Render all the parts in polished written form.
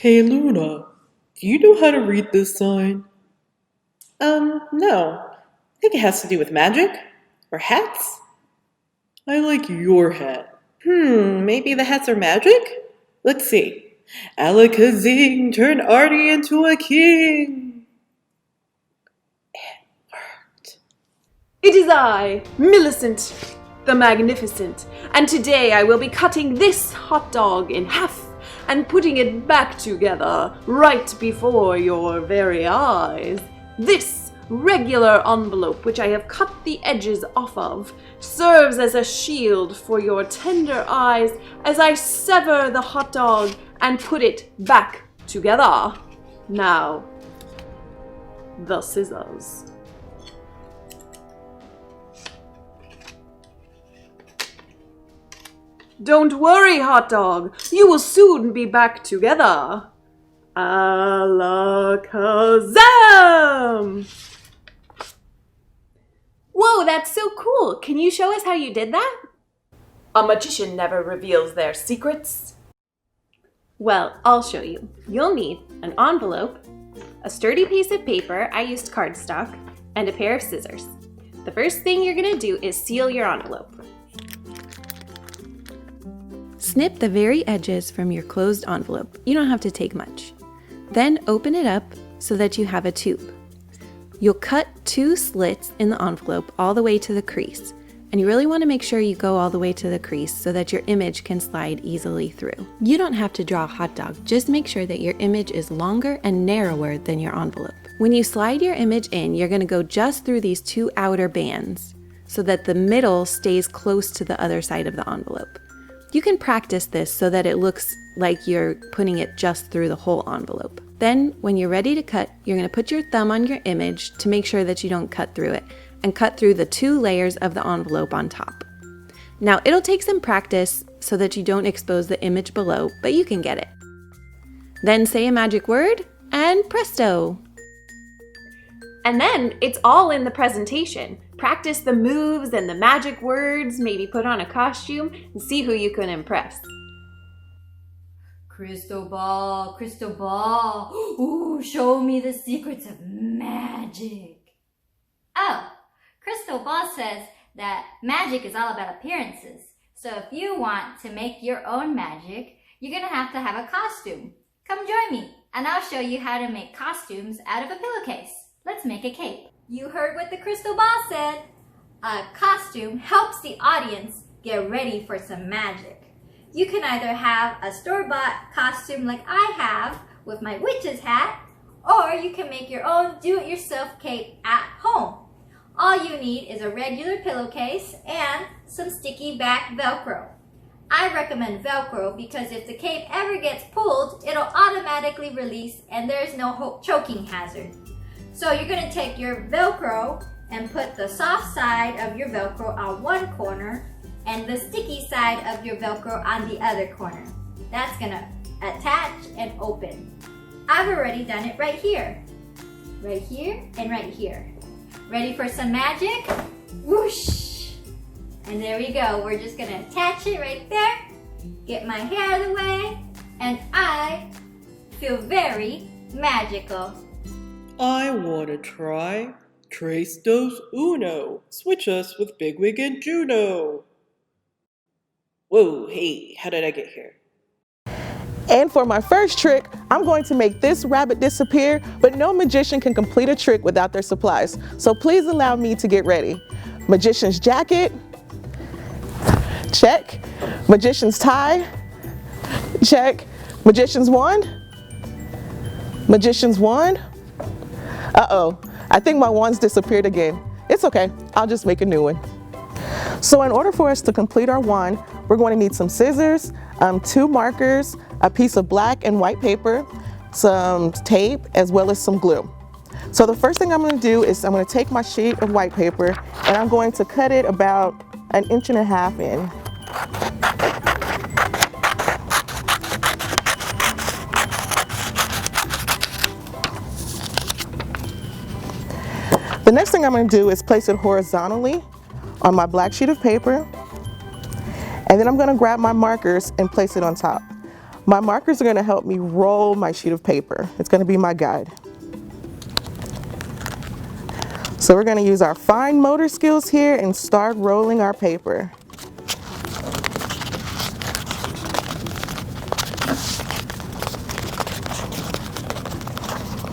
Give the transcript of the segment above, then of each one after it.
Hey Luna, do you know how to read this sign? No. I think it has to do with magic? Or hats? I like your hat. Maybe the hats are magic? Let's see. Alakazing, turn Artie into a king! It worked. It is I, Millicent, the Magnificent, and today I will be cutting this hot dog in half and putting it back together right before your very eyes. This regular envelope, which I have cut the edges off of, serves as a shield for your tender eyes as I sever the hot dog and put it back together. Now, the scissors. Don't worry, hot dog. You will soon be back together. Alakazam! Whoa, that's so cool. Can you show us how you did that? A magician never reveals their secrets. Well, I'll show you. You'll need an envelope, a sturdy piece of paper, I used cardstock, and a pair of scissors. The first thing you're gonna do is seal your envelope. Snip the very edges from your closed envelope. You don't have to take much. Then open it up so that you have a tube. You'll cut 2 slits in the envelope all the way to the crease. And you really want to make sure you go all the way to the crease so that your image can slide easily through. You don't have to draw a hot dog, just make sure that your image is longer and narrower than your envelope. When you slide your image in, you're going to go just through these 2 outer bands so that the middle stays close to the other side of the envelope. You can practice this so that it looks like you're putting it just through the whole envelope. Then, when you're ready to cut, you're going to put your thumb on your image to make sure that you don't cut through it, and cut through the 2 layers of the envelope on top. Now, it'll take some practice so that you don't expose the image below, but you can get it. Then say a magic word, and presto! And then it's all in the presentation. Practice the moves and the magic words, maybe put on a costume, and see who you can impress. Crystal ball, ooh, show me the secrets of magic. Oh, Crystal Ball says that magic is all about appearances. So if you want to make your own magic, you're gonna have to have a costume. Come join me, and I'll show you how to make costumes out of a pillowcase. Let's make a cape. You heard what the Crystal Ball said. A costume helps the audience get ready for some magic. You can either have a store-bought costume like I have with my witch's hat, or you can make your own do-it-yourself cape at home. All you need is a regular pillowcase and some sticky back Velcro. I recommend Velcro because if the cape ever gets pulled, it'll automatically release and there's no choking hazard. So you're going to take your Velcro and put the soft side of your Velcro on one corner and the sticky side of your Velcro on the other corner. That's going to attach and open. I've already done it right here and right here. Ready for some magic? Whoosh! And there we go. We're just going to attach it right there, get my hair out of the way, and I feel very magical. I wanna try Tres Dos Uno. Switch us with Bigwig and Juno. Whoa, hey, how did I get here? And for my first trick, I'm going to make this rabbit disappear, but no magician can complete a trick without their supplies. So please allow me to get ready. Magician's jacket, check. Magician's tie, check. Magician's wand, magician's wand. Uh-oh, I think my wand's disappeared again. It's okay, I'll just make a new one. So in order for us to complete our wand, we're going to need some scissors, 2 markers, a piece of black and white paper, some tape, as well as some glue. So the first thing I'm going to do is I'm going to take my sheet of white paper and I'm going to cut it about 1.5 inches in. The next thing I'm going to do is place it horizontally on my black sheet of paper, and then I'm going to grab my markers and place it on top. My markers are going to help me roll my sheet of paper. It's going to be my guide. So we're going to use our fine motor skills here and start rolling our paper.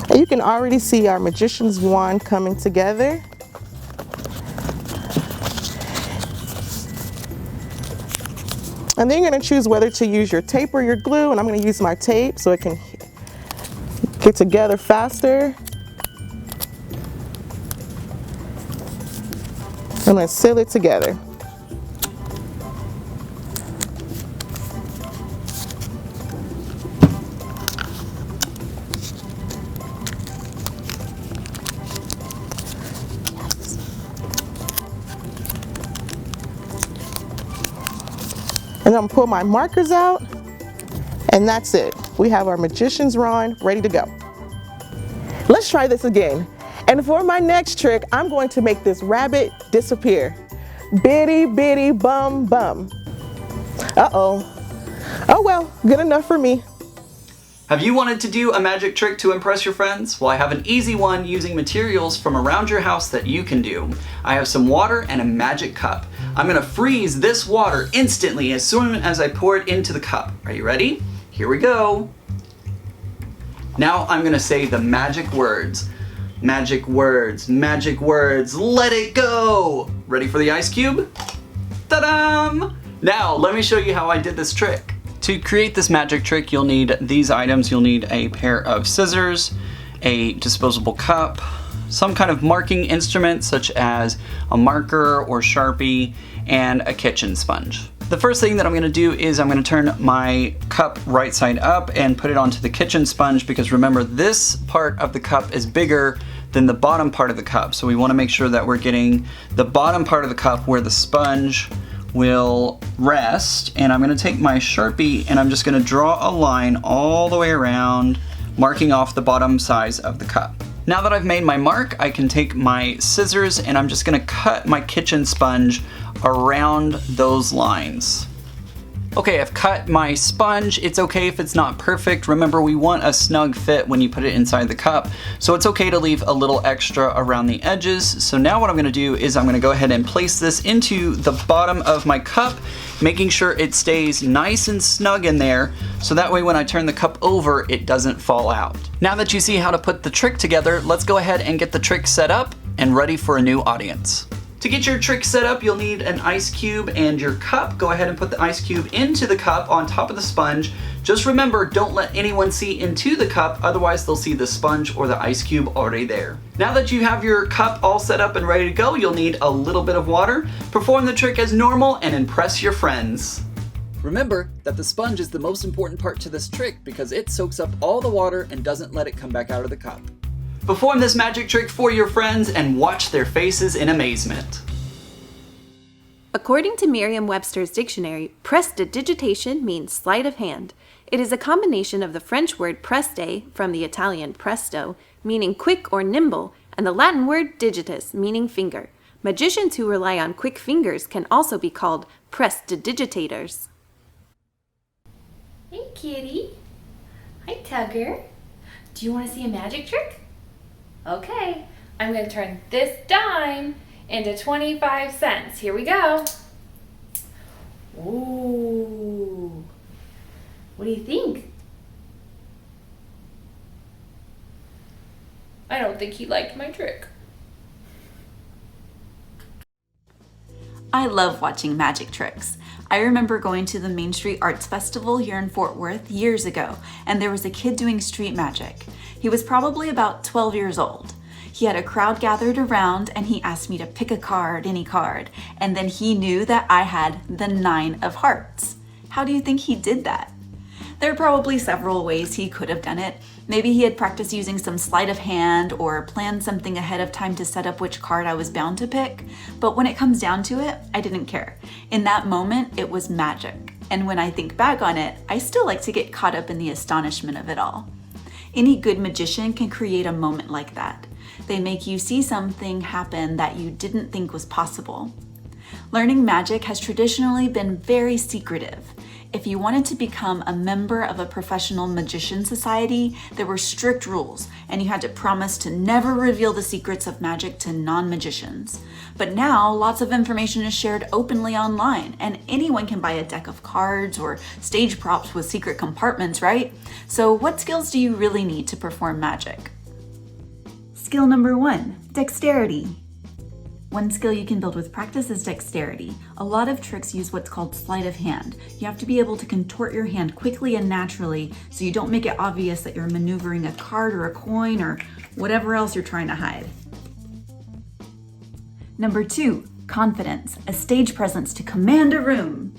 And you can already see our magician's wand coming together. And then you're going to choose whether to use your tape or your glue, and I'm going to use my tape so it can get together faster. I'm going to seal it together. And I'm going to pull my markers out, and that's it. We have our magician's wand ready to go. Let's try this again. And for my next trick, I'm going to make this rabbit disappear. Bitty, bitty, bum, bum. Uh-oh. Oh well, good enough for me. Have you wanted to do a magic trick to impress your friends? Well, I have an easy one using materials from around your house that you can do. I have some water and a magic cup. I'm gonna freeze this water instantly as soon as I pour it into the cup. Are you ready? Here we go. Now I'm gonna say the magic words. Magic words, magic words, let it go! Ready for the ice cube? Ta-da! Now, let me show you how I did this trick. To create this magic trick, you'll need these items. You'll need a pair of scissors, a disposable cup, some kind of marking instrument such as a marker or Sharpie, and a kitchen sponge. The first thing that I'm gonna do is I'm gonna turn my cup right side up and put it onto the kitchen sponge, because remember, this part of the cup is bigger than the bottom part of the cup. So we wanna make sure that we're getting the bottom part of the cup where the sponge will rest. And I'm gonna take my Sharpie and I'm just gonna draw a line all the way around, marking off the bottom size of the cup. Now that I've made my mark, I can take my scissors and I'm just gonna cut my kitchen sponge around those lines. Okay, I've cut my sponge. It's okay if it's not perfect. Remember, we want a snug fit when you put it inside the cup, so it's okay to leave a little extra around the edges. So now what I'm gonna do is I'm gonna go ahead and place this into the bottom of my cup, making sure it stays nice and snug in there, so that way when I turn the cup over, it doesn't fall out. Now that you see how to put the trick together, let's go ahead and get the trick set up and ready for a new audience. To get your trick set up, you'll need an ice cube and your cup. Go ahead and put the ice cube into the cup on top of the sponge. Just remember, don't let anyone see into the cup, otherwise they'll see the sponge or the ice cube already there. Now that you have your cup all set up and ready to go, you'll need a little bit of water. Perform the trick as normal and impress your friends. Remember that the sponge is the most important part to this trick because it soaks up all the water and doesn't let it come back out of the cup. Perform this magic trick for your friends and watch their faces in amazement. According to Merriam-Webster's dictionary, prestidigitation means sleight of hand. It is a combination of the French word preste, from the Italian presto, meaning quick or nimble, and the Latin word digitus, meaning finger. Magicians who rely on quick fingers can also be called prestidigitators. Hey, kitty. Hi, Tugger. Do you want to see a magic trick? Okay, I'm going to turn this dime into 25 cents. Here we go. Ooh. What do you think? I don't think he liked my trick. I love watching magic tricks. I remember going to the Main Street Arts Festival here in Fort Worth years ago, and there was a kid doing street magic. He was probably about 12 years old. He had a crowd gathered around and he asked me to pick a card, any card, and then he knew that I had the 9 of hearts. How do you think he did that? There are probably several ways he could have done it. Maybe he had practiced using some sleight of hand or planned something ahead of time to set up which card I was bound to pick. But when it comes down to it, I didn't care. In that moment, it was magic. And when I think back on it, I still like to get caught up in the astonishment of it all. Any good magician can create a moment like that. They make you see something happen that you didn't think was possible. Learning magic has traditionally been very secretive. if you wanted to become a member of a professional magician society, there were strict rules, and you had to promise to never reveal the secrets of magic to non-magicians. But now, lots of information is shared openly online, and anyone can buy a deck of cards or stage props with secret compartments, right? So what skills do you really need to perform magic? Skill number 1, dexterity. One skill you can build with practice is dexterity. A lot of tricks use what's called sleight of hand. You have to be able to contort your hand quickly and naturally so you don't make it obvious that you're maneuvering a card or a coin or whatever else you're trying to hide. Number 2, confidence, a stage presence to command a room.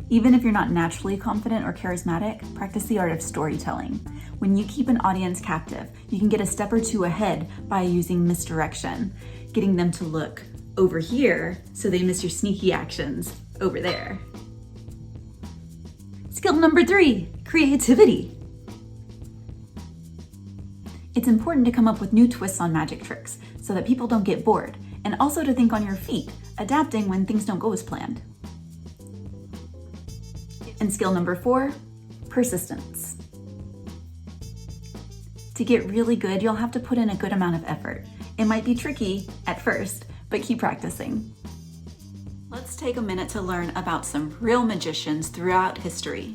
Even if you're not naturally confident or charismatic, practice the art of storytelling. When you keep an audience captive, you can get a step or two ahead by using misdirection, getting them to look over here so they miss your sneaky actions over there. Skill number 3, creativity. It's important to come up with new twists on magic tricks so that people don't get bored, and also to think on your feet, adapting when things don't go as planned. And skill number 4, persistence. To get really good, you'll have to put in a good amount of effort. It might be tricky at first, but keep practicing. Let's take a minute to learn about some real magicians throughout history.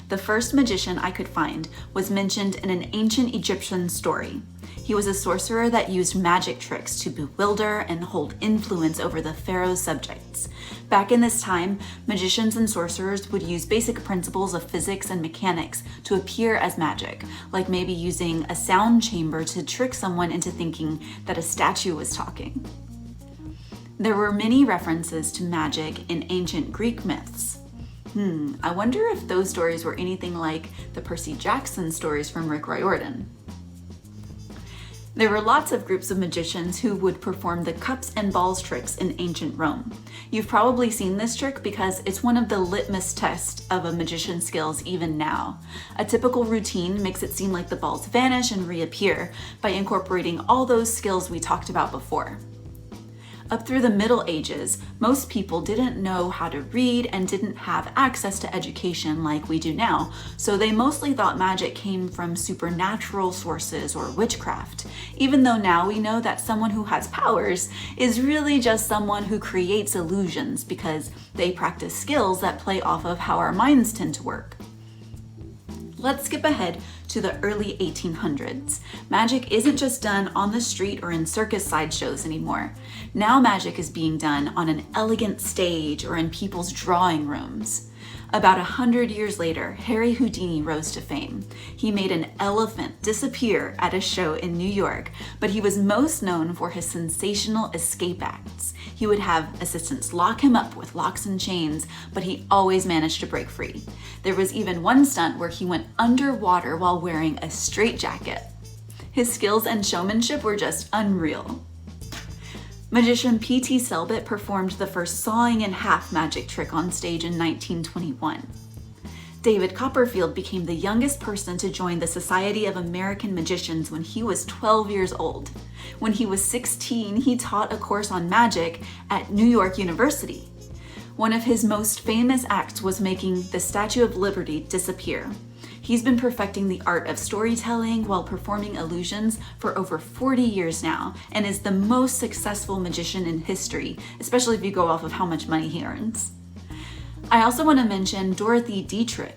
The first magician I could find was mentioned in an ancient Egyptian story. He was a sorcerer that used magic tricks to bewilder and hold influence over the pharaoh's subjects. Back in this time, magicians and sorcerers would use basic principles of physics and mechanics to appear as magic, like maybe using a sound chamber to trick someone into thinking that a statue was talking. There were many references to magic in ancient Greek myths. I wonder if those stories were anything like the Percy Jackson stories from Rick Riordan. There were lots of groups of magicians who would perform the cups and balls tricks in ancient Rome. You've probably seen this trick because it's one of the litmus tests of a magician's skills even now. A typical routine makes it seem like the balls vanish and reappear by incorporating all those skills we talked about before. Up through the Middle Ages, most people didn't know how to read and didn't have access to education like we do now, so they mostly thought magic came from supernatural sources or witchcraft, even though now we know that someone who has powers is really just someone who creates illusions because they practice skills that play off of how our minds tend to work. Let's skip ahead to the early 1800s. Magic isn't just done on the street or in circus sideshows anymore. Now magic is being done on an elegant stage or in people's drawing rooms. About 100 years later, Harry Houdini rose to fame. He made an elephant disappear at a show in New York, but he was most known for his sensational escape acts. He would have assistants lock him up with locks and chains, but he always managed to break free. There was even one stunt where he went underwater while wearing a straitjacket. His skills and showmanship were just unreal. Magician P.T. Selbit performed the first sawing in half magic trick on stage in 1921. David Copperfield became the youngest person to join the Society of American Magicians when he was 12 years old. When he was 16, he taught a course on magic at New York University. One of his most famous acts was making the Statue of Liberty disappear. He's been perfecting the art of storytelling while performing illusions for over 40 years now, and is the most successful magician in history, especially if you go off of how much money he earns. I also want to mention Dorothy Dietrich.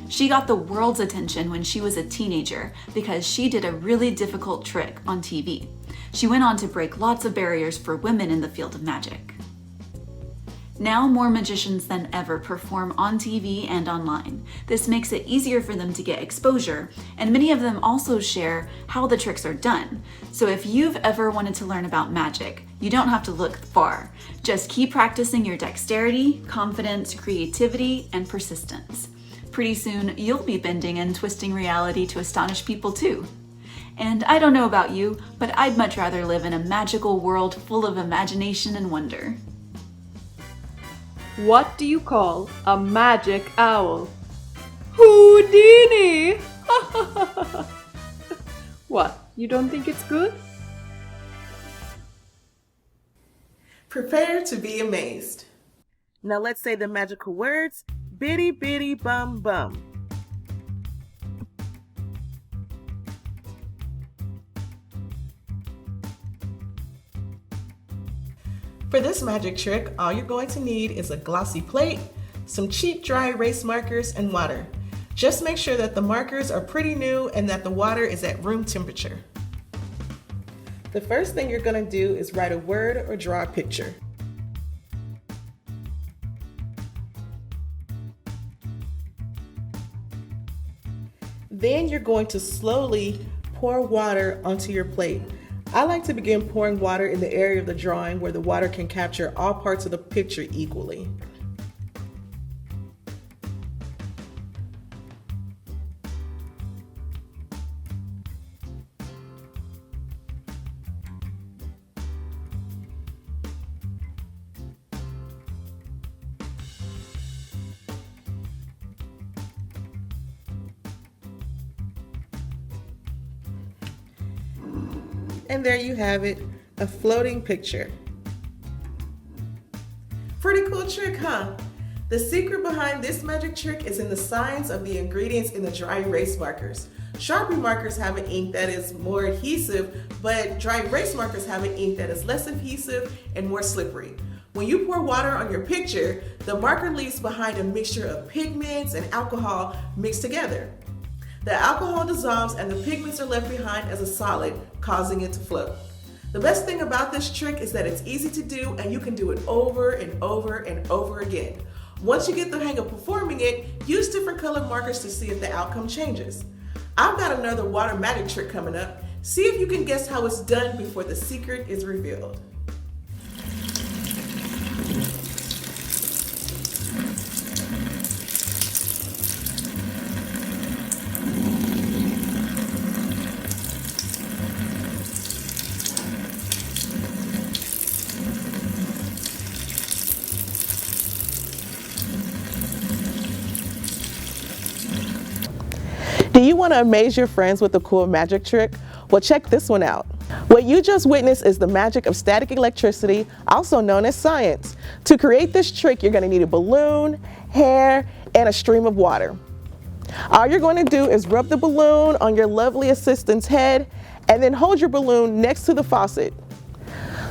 She got the world's attention when she was a teenager because she did a really difficult trick on TV. She went on to break lots of barriers for women in the field of magic. Now more magicians than ever perform on TV and online. This makes it easier for them to get exposure, and many of them also share how the tricks are done. So if you've ever wanted to learn about magic, you don't have to look far. Just keep practicing your dexterity, confidence, creativity, and persistence. Pretty soon, you'll be bending and twisting reality to astonish people too. And I don't know about you, but I'd much rather live in a magical world full of imagination and wonder. What do you call a magic owl? Houdini! What, you don't think it's good? Prepare to be amazed. Now let's say the magical words, bitty bitty bum bum. For this magic trick, all you're going to need is a glossy plate, some cheap dry erase markers, and water. Just make sure that the markers are pretty new and that the water is at room temperature. The first thing you're going to do is write a word or draw a picture. Then you're going to slowly pour water onto your plate. I like to begin pouring water in the area of the drawing where the water can capture all parts of the picture equally. And there you have it, a floating picture. Pretty cool trick, huh? The secret behind this magic trick is in the science of the ingredients in the dry erase markers. Sharpie markers have an ink that is more adhesive, but dry erase markers have an ink that is less adhesive and more slippery. When you pour water on your picture, the marker leaves behind a mixture of pigments and alcohol mixed together. The alcohol dissolves and the pigments are left behind as a solid, causing it to float. The best thing about this trick is that it's easy to do and you can do it over and over and over again. Once you get the hang of performing it, use different colored markers to see if the outcome changes. I've got another water magic trick coming up. See if you can guess how it's done before the secret is revealed. Do you want to amaze your friends with a cool magic trick? Well, check this one out. What you just witnessed is the magic of static electricity, also known as science. To create this trick, you're going to need a balloon, hair, and a stream of water. All you're going to do is rub the balloon on your lovely assistant's head and then hold your balloon next to the faucet.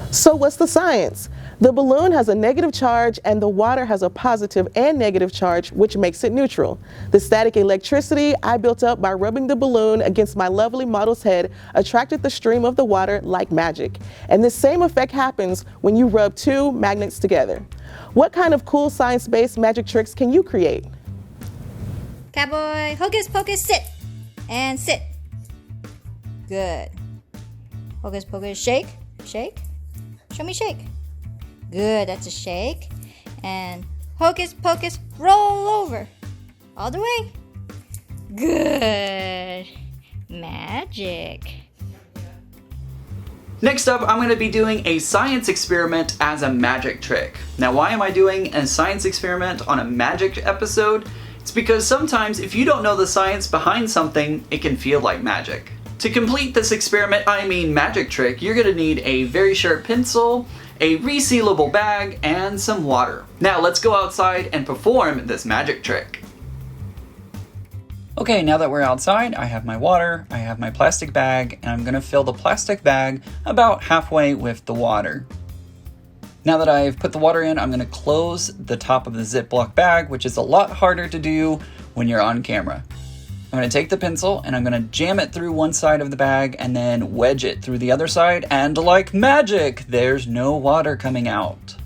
So what's the science? The balloon has a negative charge and the water has a positive and negative charge, which makes it neutral. The static electricity I built up by rubbing the balloon against my lovely model's head attracted the stream of the water like magic. And this same effect happens when you rub two magnets together. What kind of cool science-based magic tricks can you create? Cowboy, Hocus Pocus, sit. And sit. Good. Hocus Pocus, shake. Shake. Show me shake. Good, that's a shake. And Hocus Pocus, roll over. All the way. Good. Magic. Next up, I'm going to be doing a science experiment as a magic trick. Now, why am I doing a science experiment on a magic episode? It's because sometimes if you don't know the science behind something, it can feel like magic. To complete this experiment, magic trick, you're going to need a very sharp pencil, a resealable bag, and some water. Now let's go outside and perform this magic trick. Okay, now that we're outside, I have my water, I have my plastic bag, and I'm going to fill the plastic bag about halfway with the water. Now that I've put the water in, I'm going to close the top of the Ziploc bag, which is a lot harder to do when you're on camera. I'm going to take the pencil and I'm going to jam it through one side of the bag and then wedge it through the other side, and like magic, there's no water coming out.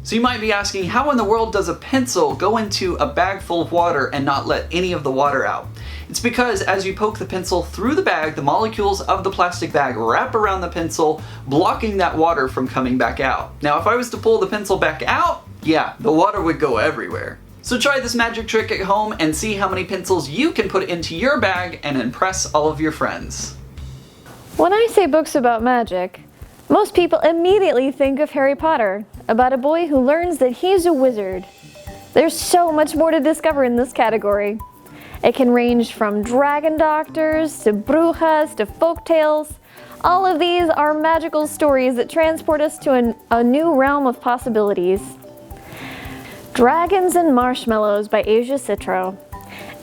So you might be asking, how in the world does a pencil go into a bag full of water and not let any of the water out? It's because as you poke the pencil through the bag, the molecules of the plastic bag wrap around the pencil, blocking that water from coming back out. Now, if I was to pull the pencil back out, yeah, the water would go everywhere. So try this magic trick at home and see how many pencils you can put into your bag and impress all of your friends. When I say books about magic, most people immediately think of Harry Potter, about a boy who learns that he's a wizard. There's so much more to discover in this category. It can range from dragon doctors to brujas to folktales. All of these are magical stories that transport us to a new realm of possibilities. Dragons and Marshmallows by Asia Citro.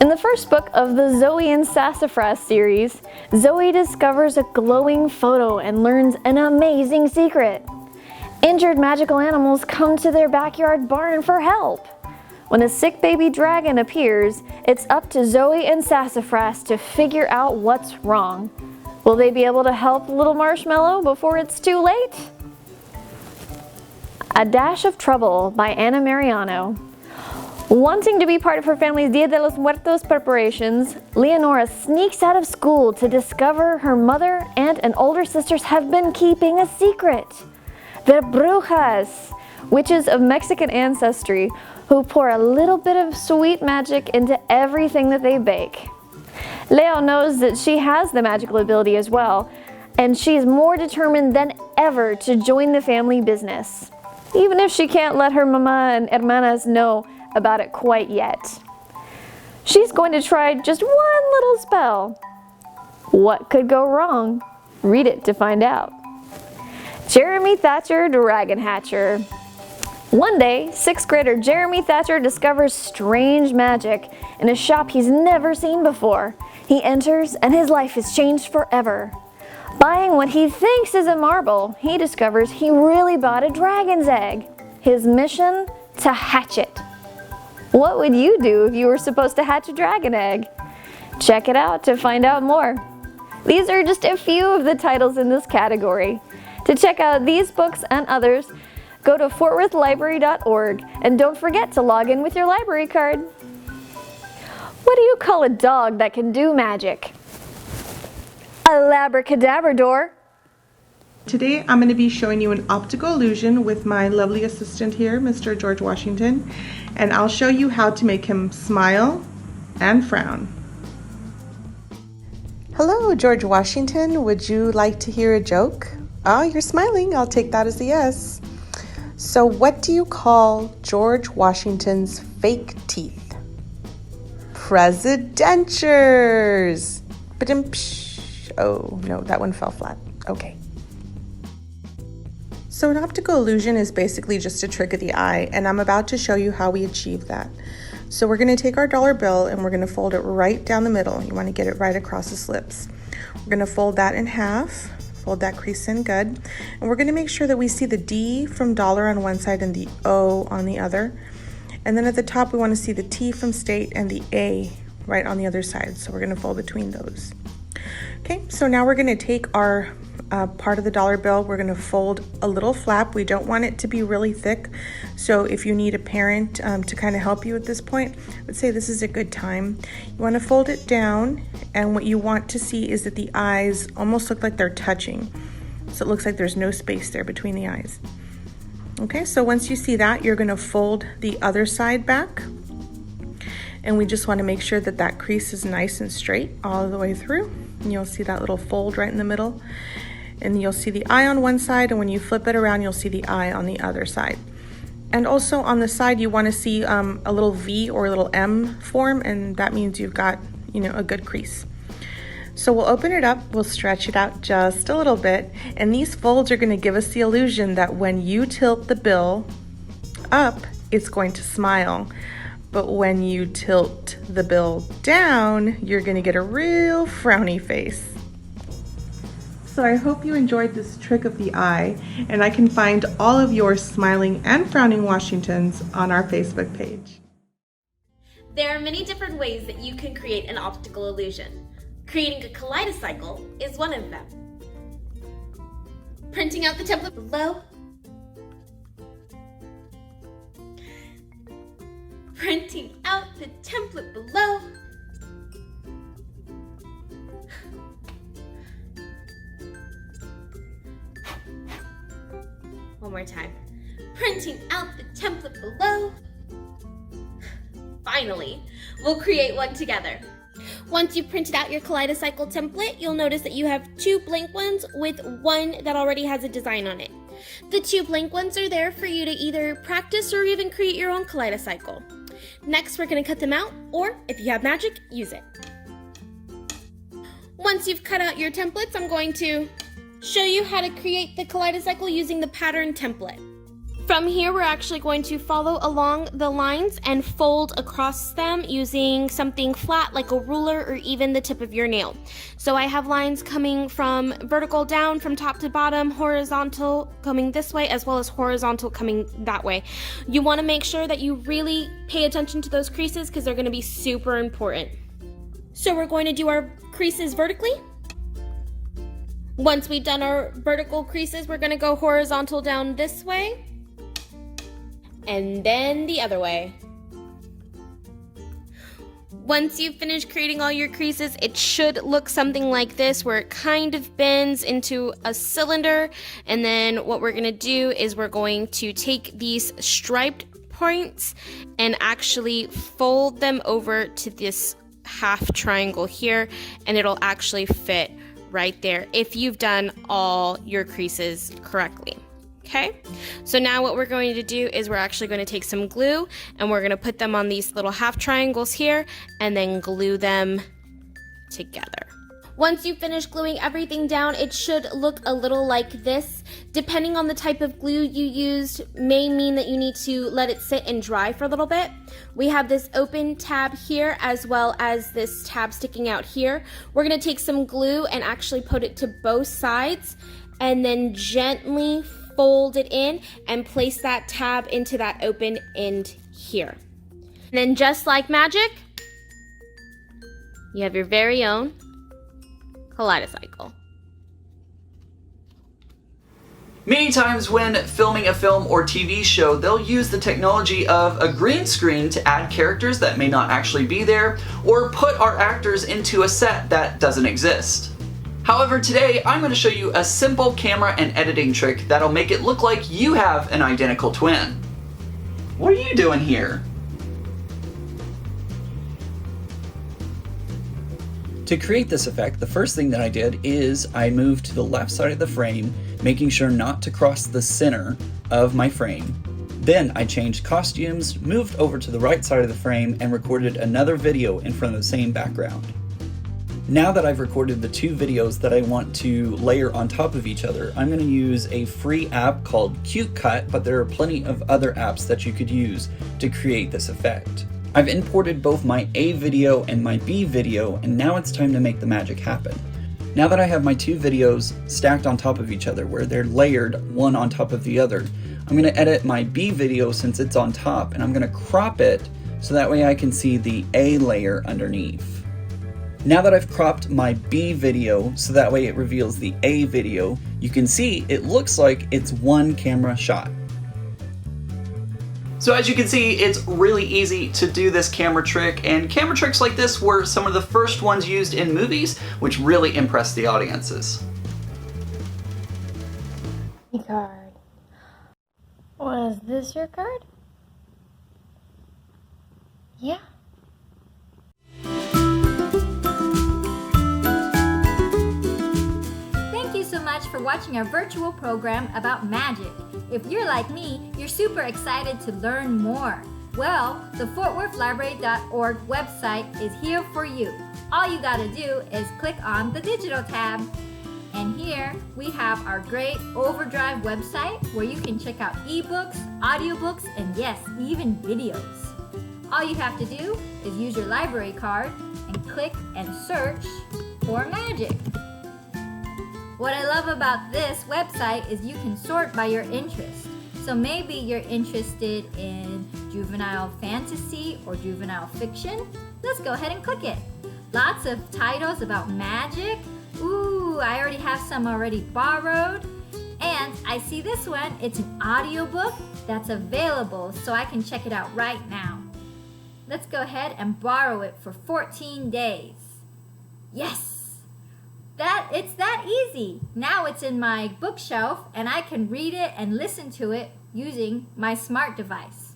In the first book of the Zoe and Sassafras series, Zoe discovers a glowing photo and learns an amazing secret. Injured magical animals come to their backyard barn for help. When a sick baby dragon appears, it's up to Zoe and Sassafras to figure out what's wrong. Will they be able to help little Marshmallow before it's too late? A Dash of Trouble by Anna Mariano. Wanting to be part of her family's Dia de los Muertos preparations, Leonora sneaks out of school to discover her mother, aunt, and older sisters have been keeping a secret. They're brujas, witches of Mexican ancestry, who pour a little bit of sweet magic into everything that they bake. Leo knows that she has the magical ability as well, and she's more determined than ever to join the family business, even if she can't let her mama and hermanas know about it quite yet. She's going to try just one little spell. What could go wrong? Read it to find out. Jeremy Thatcher, Dragon Hatcher. One day, 6th grader Jeremy Thatcher discovers strange magic in a shop he's never seen before. He enters and his life is changed forever. Buying what he thinks is a marble, he discovers he really bought a dragon's egg. His mission? To hatch it. What would you do if you were supposed to hatch a dragon egg? Check it out to find out more. These are just a few of the titles in this category. To check out these books and others, go to fortworthlibrary.org and don't forget to log in with your library card. What do you call a dog that can do magic? A labracadabrador. Today I'm going to be showing you an optical illusion with my lovely assistant here, Mr. George Washington, and I'll show you how to make him smile and frown. Hello, George Washington. Would you like to hear a joke? Oh, you're smiling. I'll take that as a yes. So what do you call George Washington's fake teeth? Presidentures. Oh, no, that one fell flat. Okay. So an optical illusion is basically just a trick of the eye, and I'm about to show you how we achieve that. So we're going to take our dollar bill and we're going to fold it right down the middle. You want to get it right across the slips. We're going to fold that in half, fold that crease in good, and we're going to make sure that we see the D from dollar on one side and the O on the other. And then at the top we want to see the T from state and the A right on the other side. So we're going to fold between those. Okay, so now we're going to take our part of the dollar bill, we're going to fold a little flap. We don't want it to be really thick, so if you need a parent to kind of help you at this point, let's say this is a good time. You want to fold it down, and what you want to see is that the eyes almost look like they're touching, so it looks like there's no space there between the eyes. Okay, so once you see that, you're going to fold the other side back, and we just want to make sure that that crease is nice and straight all the way through. And you'll see that little fold right in the middle. And you'll see the eye on one side, and when you flip it around, you'll see the eye on the other side. And also on the side, you want to see a little V or a little M form, and that means you've got, a good crease. So we'll open it up, we'll stretch it out just a little bit, and these folds are going to give us the illusion that when you tilt the bill up, it's going to smile. But when you tilt the bill down, you're going to get a real frowny face. So I hope you enjoyed this trick of the eye, and I can find all of your smiling and frowning Washingtons on our Facebook page. There are many different ways that you can create an optical illusion. Creating a kaleidoscycle is one of them. Printing out the template below. Printing out the template below. One more time. Printing out the template below. Finally, we'll create one together. Once you've printed out your Kaleidoscycle template, you'll notice that you have 2 blank ones with one that already has a design on it. The 2 blank ones are there for you to either practice or even create your own Kaleidoscycle. Next, we're going to cut them out, or if you have magic, use it. Once you've cut out your templates, I'm going to show you how to create the Kaleidoscycle using the pattern template. From here, we're actually going to follow along the lines and fold across them using something flat like a ruler or even the tip of your nail. So I have lines coming from vertical down from top to bottom, horizontal coming this way, as well as horizontal coming that way. You want to make sure that you really pay attention to those creases because they're going to be super important. So we're going to do our creases vertically. Once we've done our vertical creases, we're going to go horizontal down this way. And then the other way. Once you've finished creating all your creases, it should look something like this, where it kind of bends into a cylinder. And then what we're going to do is we're going to take these striped points and actually fold them over to this half triangle here, and it'll actually fit right there if you've done all your creases correctly. Okay, so now what we're going to do is we're actually going to take some glue and we're going to put them on these little half triangles here and then glue them together. Once you finish gluing everything down, it should look a little like this. Depending on the type of glue you used may mean that you need to let it sit and dry for a little bit. We have this open tab here as well as this tab sticking out here. We're going to take some glue and actually put it to both sides and then gently fold it in and place that tab into that open end here. And then just like magic, you have your very own Kaleidoscycle. Many times when filming a film or TV show, they'll use the technology of a green screen to add characters that may not actually be there, or put our actors into a set that doesn't exist. However, today I'm going to show you a simple camera and editing trick that'll make it look like you have an identical twin. What are you doing here? To create this effect, the first thing that I did is I moved to the left side of the frame, making sure not to cross the center of my frame. Then I changed costumes, moved over to the right side of the frame, and recorded another video in front of the same background. Now that I've recorded the two videos that I want to layer on top of each other, I'm going to use a free app called Cut, but there are plenty of other apps that you could use to create this effect. I've imported both my A video and my B video, and now it's time to make the magic happen. Now that I have my two videos stacked on top of each other, where they're layered one on top of the other, I'm going to edit my B video since it's on top, and I'm going to crop it so that way I can see the A layer underneath. Now that I've cropped my B video so that way it reveals the A video, you can see it looks like it's one camera shot. So as you can see, it's really easy to do this camera trick, and camera tricks like this were some of the first ones used in movies, which really impressed the audiences. Card. Was this your card? Yeah. Thank you so much for watching our virtual program about magic. If you're like me, you're super excited to learn more. Well, the FortWorthLibrary.org website is here for you. All you gotta do is click on the digital tab. And here we have our great Overdrive website where you can check out ebooks, audiobooks, and yes, even videos. All you have to do is use your library card and click and search for magic. What I love about this website is you can sort by your interest. So maybe you're interested in juvenile fantasy or juvenile fiction. Let's go ahead and click it. Lots of titles about magic. Ooh, I already have some already borrowed. And I see this one, it's an audiobook that's available, so I can check it out right now. Let's go ahead and borrow it for 14 days. Yes! It's that easy. Now it's in my bookshelf and I can read it and listen to it using my smart device.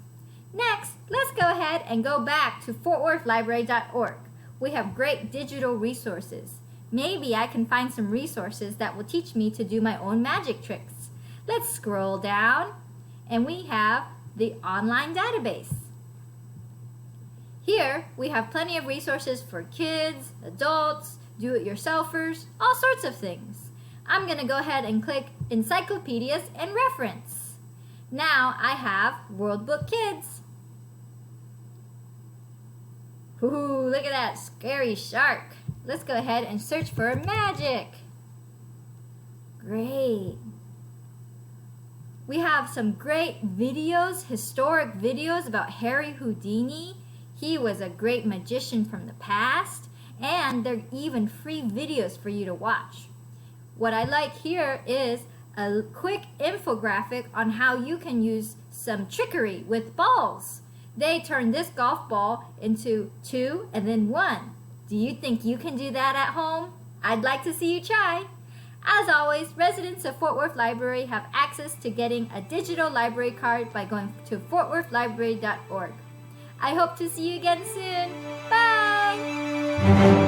Next, let's go ahead and go back to FortWorthLibrary.org. We have great digital resources. Maybe I can find some resources that will teach me to do my own magic tricks. Let's scroll down and we have the online database. Here we have plenty of resources for kids, adults, do-it-yourselfers, all sorts of things. I'm going to go ahead and click Encyclopedias and Reference. Now I have World Book Kids. Ooh, look at that scary shark. Let's go ahead and search for magic. Great. We have some great videos, historic videos about Harry Houdini. He was a great magician from the past, and there are even free videos for you to watch. What I like here is a quick infographic on how you can use some trickery with balls. They turn this golf ball into 2 and then 1. Do you think you can do that at home? I'd like to see you try. As always, residents of Fort Worth Library have access to getting a digital library card by going to fortworthlibrary.org. I hope to see you again soon. Bye!